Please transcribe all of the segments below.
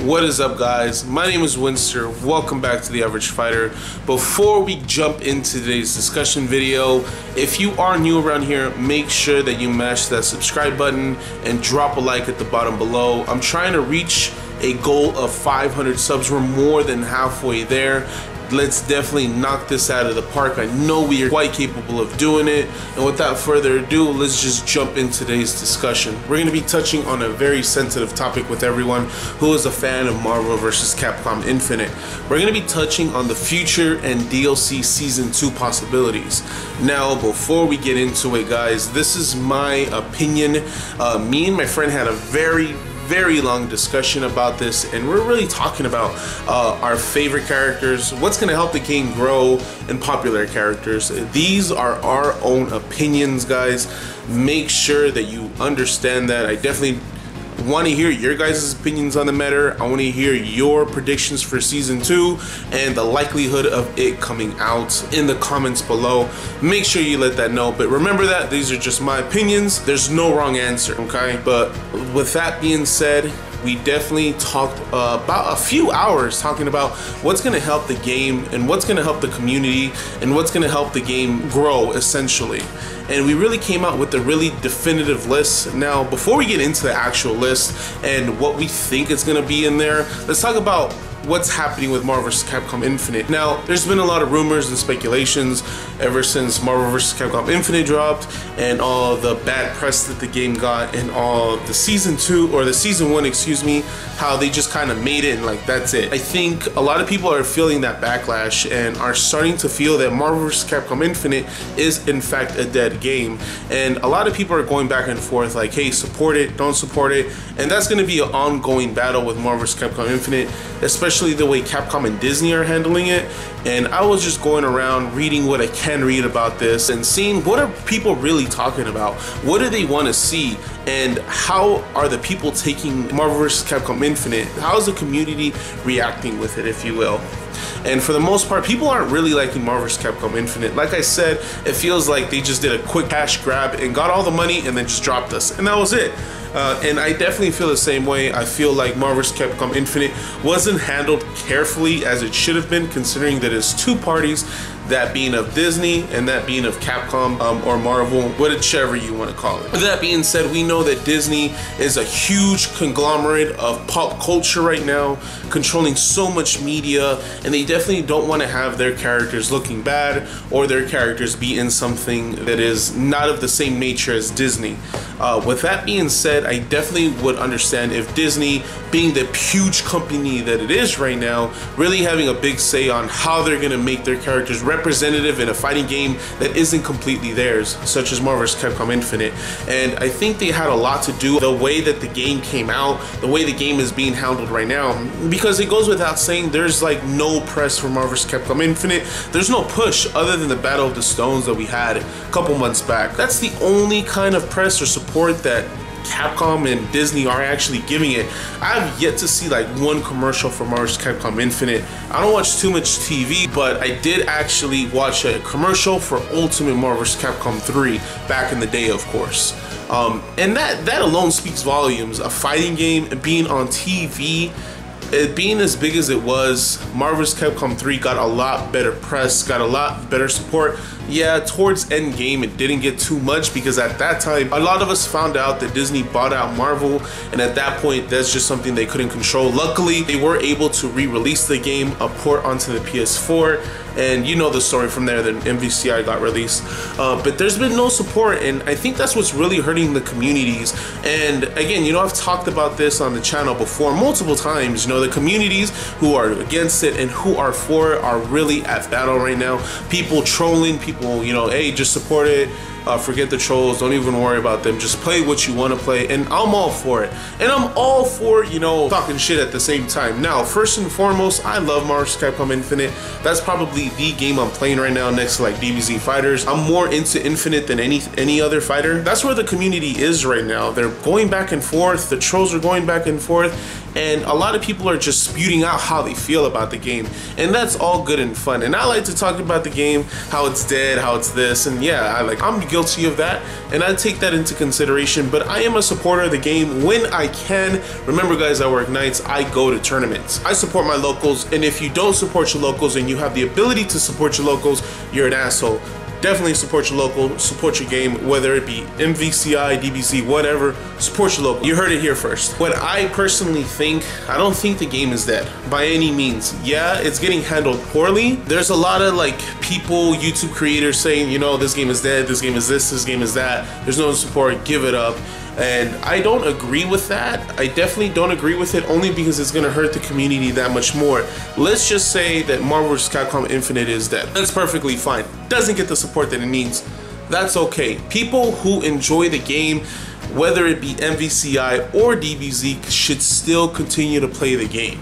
What is up, guys? My name is Wenster. Welcome back to The Average Fighter. Before we jump into today's discussion video, if you are new around here, make sure that you mash that subscribe button and drop a like at the bottom below. I'm trying to reach a goal of 500 subs. We're more than halfway there. Let's definitely knock this out of the park. I know we are quite capable of doing it. And without further ado, let's just jump into today's discussion. We're going to be touching on a very sensitive topic with everyone who is a fan of Marvel vs. Capcom Infinite. We're going to be touching on the future and DLC Season 2 possibilities. Now, before we get into it, guys, this is my opinion. Me and my friend had a very long discussion about this, and we're really talking about our favorite characters, what's going to help the game grow, and popular characters. These are our own opinions, guys. Make sure that you understand that. I definitely want to hear your guys' opinions on the matter. I want to hear your predictions for Season 2 and the likelihood of it coming out in the comments below. Make sure you let that know. But remember that these are just my opinions. There's no wrong answer, okay? But with that being said, we definitely talked about a few hours talking about what's going to help the game and what's going to help the community and what's going to help the game grow, essentially. And we really came out with a really definitive list. Now, before we get into the actual list and what we think is going to be in there, let's talk about what's happening with Marvel vs. Capcom Infinite. Now, there's been a lot of rumors and speculations ever since Marvel vs. Capcom Infinite dropped and all the bad press that the game got and all the Season 2, or the Season 1, excuse me, how they just kind of made it and like, that's it. I think a lot of people are feeling that backlash and are starting to feel that Marvel vs. Capcom Infinite is in fact a dead game. And a lot of people are going back and forth like, hey, support it, don't support it. And that's going to be an ongoing battle with Marvel vs. Capcom Infinite, especially the way Capcom and Disney are handling it. And I was just going around reading what I can read about this and seeing what are people really talking about, what do they want to see, and how are the people taking Marvel vs. Capcom Infinite, how is the community reacting with it, if you will. And for the most part, people aren't really liking Marvel vs. Capcom Infinite. Like I said, it feels like they just did a quick cash grab and got all the money and then just dropped us, and that was it. And I definitely feel the same way. I feel like Marvel vs. Capcom Infinite wasn't handled carefully as it should have been, considering that it's two parties, that being of Disney and that being of Capcom or Marvel, whichever you want to call it. With that being said, we know that Disney is a huge conglomerate of pop culture right now, controlling so much media, and they definitely don't want to have their characters looking bad or their characters be in something that is not of the same nature as Disney. With that being said, I definitely would understand if Disney, being the huge company that it is right now, really having a big say on how they're going to make their characters representative in a fighting game that isn't completely theirs, such as Marvel vs. Capcom Infinite. And I think they had a lot to do with the way that the game came out, the way the game is being handled right now, because it goes without saying there's like no press for Marvel vs. Capcom Infinite. There's no push other than the Battle of the Stones that we had a couple months back. That's the only kind of press or support that Capcom and Disney are actually giving it. I've yet to see like one commercial for Marvel vs. Capcom Infinite. I don't watch too much TV, but I did actually watch a commercial for Ultimate Marvel vs. Capcom 3 back in the day, of course. And that alone speaks volumes. A fighting game being on TV, it being as big as it was, Marvel vs. Capcom 3 got a lot better press, got a lot better support. Yeah, towards end game it didn't get too much, because at that time a lot of us found out that Disney bought out Marvel, and at that point that's just something they couldn't control. Luckily, they were able to re-release the game, a port onto the PS4, and you know the story from there, that MVCI got released. But there's been no support, and I think that's what's really hurting the communities. And again, you know, I've talked about this on the channel before multiple times. You know, the communities who are against it and who are for it are really at battle right now. People trolling, people, you know, hey, just support it. Forget the trolls, don't even worry about them, just play what you want to play. And I'm all for it, and I'm all for, you know, talking shit at the same time. Now, first and foremost, I love Marvel vs. Capcom Infinite. That's probably the game I'm playing right now, next to like DBZ Fighters. I'm more into Infinite than any other fighter. That's where the community is right now. They're going back and forth, the trolls are going back and forth, and a lot of people are just spewing out how they feel about the game, and that's all good and fun. And I like to talk about the game, how it's dead, how it's this, and yeah, I'm guilty of that, and I take that into consideration. But I am a supporter of the game when I can. Remember, guys, I work nights, I go to tournaments, I support my locals, and if you don't support your locals and you have the ability to support your locals, you're an asshole. Definitely support your local, support your game, whether it be MVCI, DBZ, whatever, support your local. You heard it here first. What I personally think, I don't think the game is dead by any means. Yeah, it's getting handled poorly. There's a lot of like people, YouTube creators saying, you know, this game is dead, this game is this game is that, there's no support, give it up. And I don't agree with that. I definitely don't agree with it, only because it's gonna hurt the community that much more. Let's just say that Marvel vs. Capcom Infinite is dead. That's perfectly fine. Doesn't get the support that it needs. That's okay. People who enjoy the game, whether it be MVCI or DBZ, should still continue to play the game.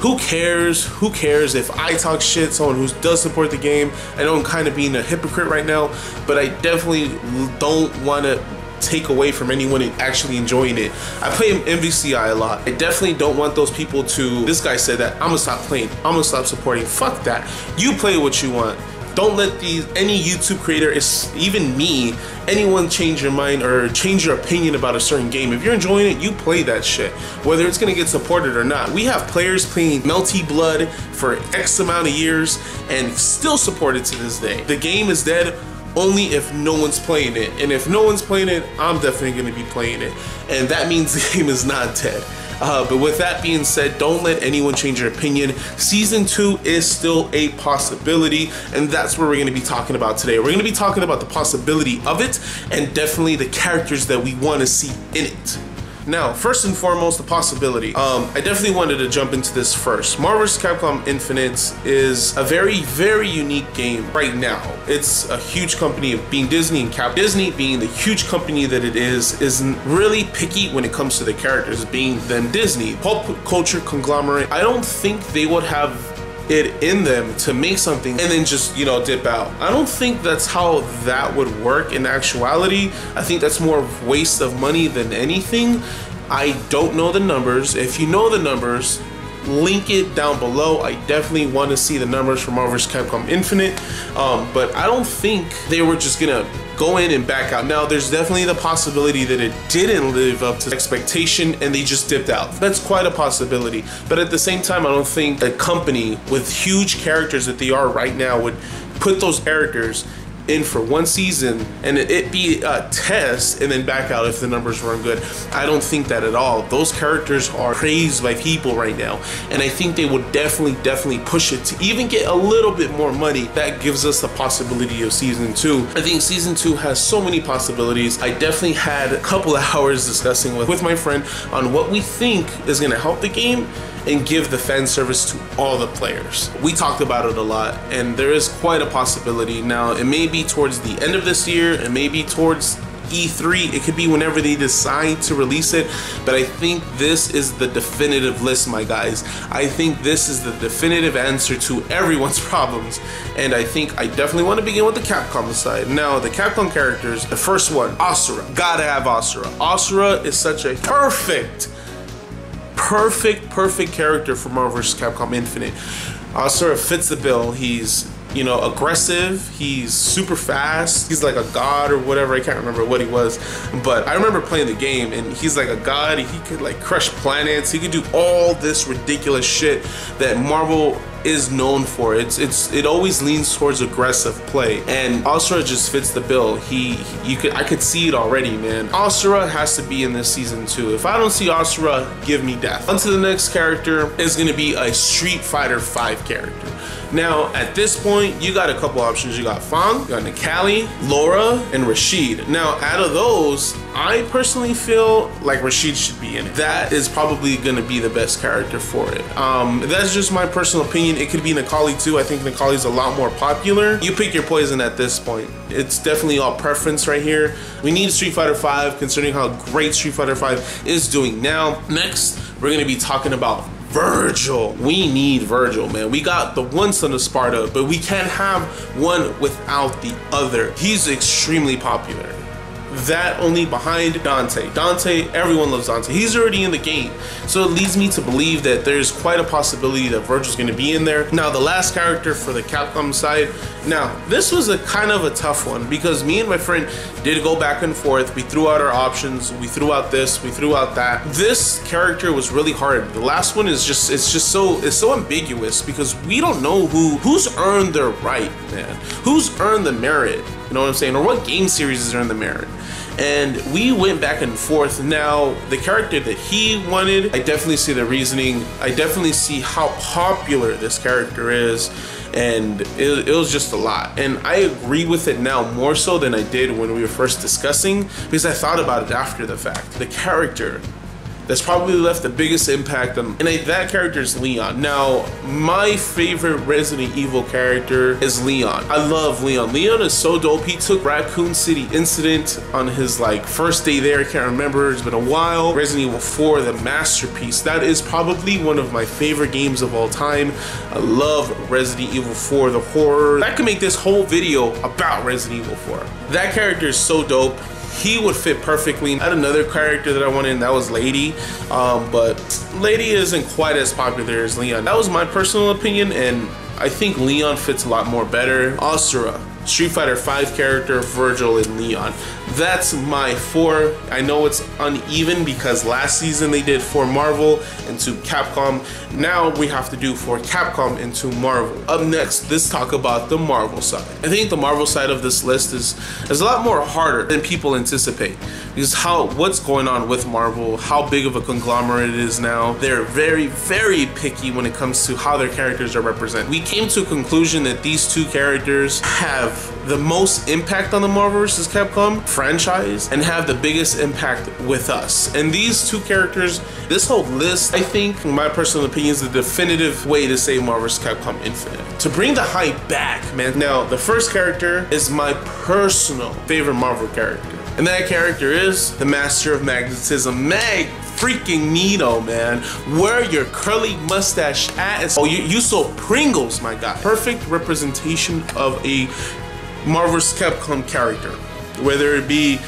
Who cares? Who cares if I talk shit, someone who does support the game? I know I'm kind of being a hypocrite right now, but I definitely don't want to take away from anyone actually enjoying it. I play MVCI a lot. I definitely don't want those people to, this guy said that, I'm gonna stop playing, I'm gonna stop supporting. Fuck that. You play what you want. Don't let any YouTube creator, even me, anyone change your mind or change your opinion about a certain game. If you're enjoying it, you play that shit, whether it's gonna get supported or not. We have players playing Melty Blood for X amount of years and still support it to this day. The game is dead only if no one's playing it, and if no one's playing it, I'm definitely going to be playing it, and that means the game is not dead. But with that being said, don't let anyone change your opinion. Season 2 is still a possibility, and that's what we're going to be talking about today. We're going to be talking about the possibility of it, and definitely the characters that we want to see in it. Now, first and foremost, the possibility. I definitely wanted to jump into this first. Marvel vs. Capcom Infinite is a very, very unique game right now. It's a huge company, being Disney and Capcom. Disney, being the huge company that it is really picky when it comes to the characters, being them Disney. Pop culture conglomerate. I don't think they would have it in them to make something and then just, you know, dip out. I don't think that's how that would work in actuality. I think that's more of waste of money than anything. I don't know the numbers. If you know the numbers, link it down below. I definitely want to see the numbers for Marvel vs. Capcom Infinite, but I don't think they were just gonna go in and back out. Now, there's definitely the possibility that it didn't live up to expectation and they just dipped out. That's quite a possibility. But at the same time, I don't think a company with huge characters that they are right now would put those characters in for one season and it be a test and then back out if the numbers weren't good. I don't think that at all. Those characters are praised by people right now, and I think they would definitely push it to even get a little bit more money. That gives us the possibility of season 2. I think season 2 has so many possibilities. I definitely had a couple of hours discussing with my friend on what we think is going to help the game and give the fan service to all the players. We talked about it a lot, and there is quite a possibility. Now, it may be towards the end of this year, it may be towards E3, it could be whenever they decide to release it, but I think this is the definitive list, my guys. I think this is the definitive answer to everyone's problems, and I think I definitely want to begin with the Capcom side. Now, the Capcom characters, the first one, Asura. Gotta have Asura. Asura is such a perfect character for Marvel vs. Capcom Infinite. Asura fits the bill. He's, you know, aggressive, he's super fast, he's like a god or whatever. I can't remember what he was, but I remember playing the game and he's like a god. He could like crush planets, he could do all this ridiculous shit that Marvel is known for. It always leans towards aggressive play, and Asura just fits the bill. I could see it already, man. Asura has to be in this season 2. If I don't see Asura, give me death. On to the next character is gonna be a Street Fighter V character. Now, at this point, you got a couple options. You got Fang, you got Nikali, Laura, and Rashid. Now, out of those, I personally feel like Rashid should be in it. That is probably gonna be the best character for it. That's just my personal opinion. It could be Nikali too. I think Nikali's a lot more popular. You pick your poison at this point. It's definitely all preference right here. We need Street Fighter V, considering how great Street Fighter V is doing now. Next, we're gonna be talking about Virgil. We need Virgil, man. We got the one son of Sparta, but we can't have one without the other. He's extremely popular. that only behind Dante. Everyone loves Dante. He's already in the game. So it leads me to believe that there's quite a possibility that Virgil's going to be in there. Now, the last character for the Capcom side. Now, this was a kind of a tough one because me and my friend did go back and forth. We threw out our options. We threw out this. We threw out that. This character was really hard. The last one is just, it's so ambiguous because we don't know who's earned their right, man. Who's earned the merit? You know what I'm saying? Or what game series has earned the merit? And we went back and forth. Now, the character that he wanted, I definitely see the reasoning. I definitely see how popular this character is. And it was just a lot. And I agree with it now more so than I did when we were first discussing, because I thought about it after the fact. The character that's probably left the biggest impact on, and that character is Leon. Now, my favorite Resident Evil character is Leon. I love Leon. Leon is so dope. He took Raccoon City Incident on his like first day there. I can't remember, it's been a while. Resident Evil 4, the masterpiece. That is probably one of my favorite games of all time. I love Resident Evil 4, the horror. I could make this whole video about Resident Evil 4. That character is so dope. He would fit perfectly. I had another character that I wanted, and that was Lady. But Lady isn't quite as popular as Leon. That was my personal opinion, and I think Leon fits a lot more better. Asura, Street Fighter 5 character, Virgil, and Leon. That's my 4. I know it's uneven because last season they did 4 Marvel into Capcom. Now we have to do 4 Capcom into Marvel. Up next, let's talk about the Marvel side. I think the Marvel side of this list is a lot more harder than people anticipate, because what's going on with Marvel, how big of a conglomerate it is now. They're very, very picky when it comes to how their characters are represented. We came to a conclusion that these 2 characters have the most impact on the Marvel vs. Capcom franchise and have the biggest impact with us. And these 2 characters, this whole list, I think, in my personal opinion, is the definitive way to say Marvel vs. Capcom Infinite. To bring the hype back, man. Now, the first character is my personal favorite Marvel character. And that character is the Master of Magnetism, freaking Nito, man. Where your curly mustache at? Oh, you so Pringles, my guy. Perfect representation of a Marvel vs. Capcom character, whether it be,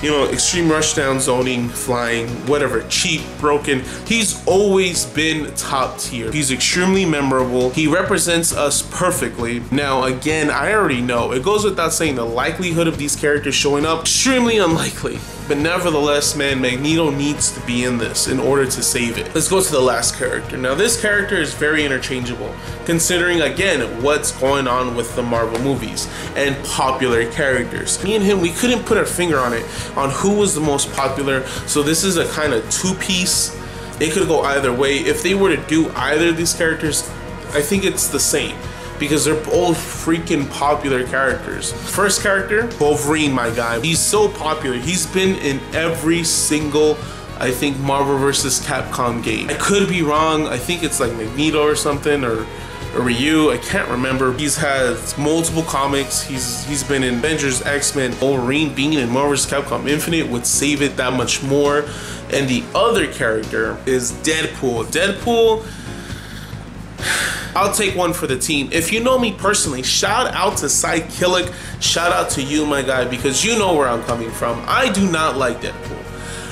you know, extreme rushdown, zoning, flying, whatever, cheap, broken. He's always been top tier. He's extremely memorable. He represents us perfectly. Now, again, I already know, it goes without saying, the likelihood of these characters showing up, extremely unlikely. But nevertheless, man, Magneto needs to be in this in order to save it. Let's go to the last character. Now, this character is very interchangeable, considering, again, what's going on with the Marvel movies and popular characters. Me and him, we couldn't put our finger on it, on who was the most popular. So this is a kind of 2-piece. It could go either way. If they were to do either of these characters, I think it's the same, because they're both freaking popular characters. First character, Wolverine, my guy. He's so popular. He's been in every single, I think, Marvel vs. Capcom game. I could be wrong. I think it's like Magneto or something, or Ryu, I can't remember. He's had multiple comics. He's been in Avengers, X-Men. Wolverine being in Marvel vs. Capcom Infinite would save it that much more. And the other character is Deadpool. Deadpool, I'll take one for the team. If you know me personally, shout out to Psychilic. Shout out to you, my guy, because you know where I'm coming from. I do not like Deadpool.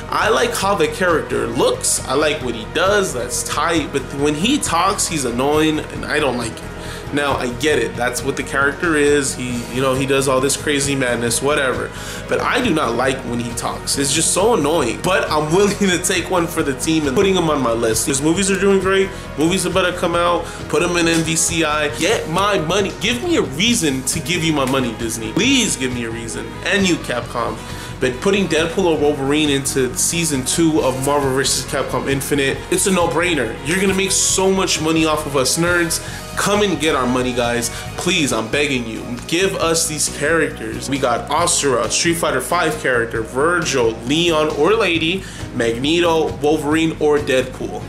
I like how the character looks. I like what he does. That's tight. But when he talks, he's annoying, and I don't like it. Now, I get it. That's what the character is. He does all this crazy madness, whatever. But I do not like when he talks. It's just so annoying. But I'm willing to take one for the team and putting him on my list. His movies are doing great. Movies are about to come out. Put him in MVCI. Get my money. Give me a reason to give you my money, Disney. Please give me a reason. And you, Capcom. But putting Deadpool or Wolverine into season 2 of Marvel vs. Capcom Infinite, it's a no-brainer. You're gonna make so much money off of us nerds. Come and get our money, guys. Please, I'm begging you. Give us these characters. We got Asura, Street Fighter 5 character, Virgil, Leon or Lady, Magneto, Wolverine, or Deadpool.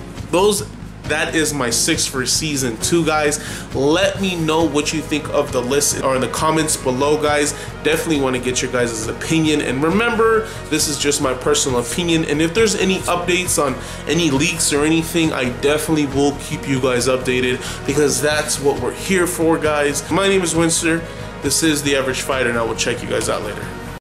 That is my 6 for season 2, guys. Let me know what you think of the list or in the comments below, guys. Definitely want to get your guys' opinion. And remember, this is just my personal opinion. And if there's any updates on any leaks or anything, I definitely will keep you guys updated, because that's what we're here for, guys. My name is Wenster. This is The Average Fighter, and I will check you guys out later.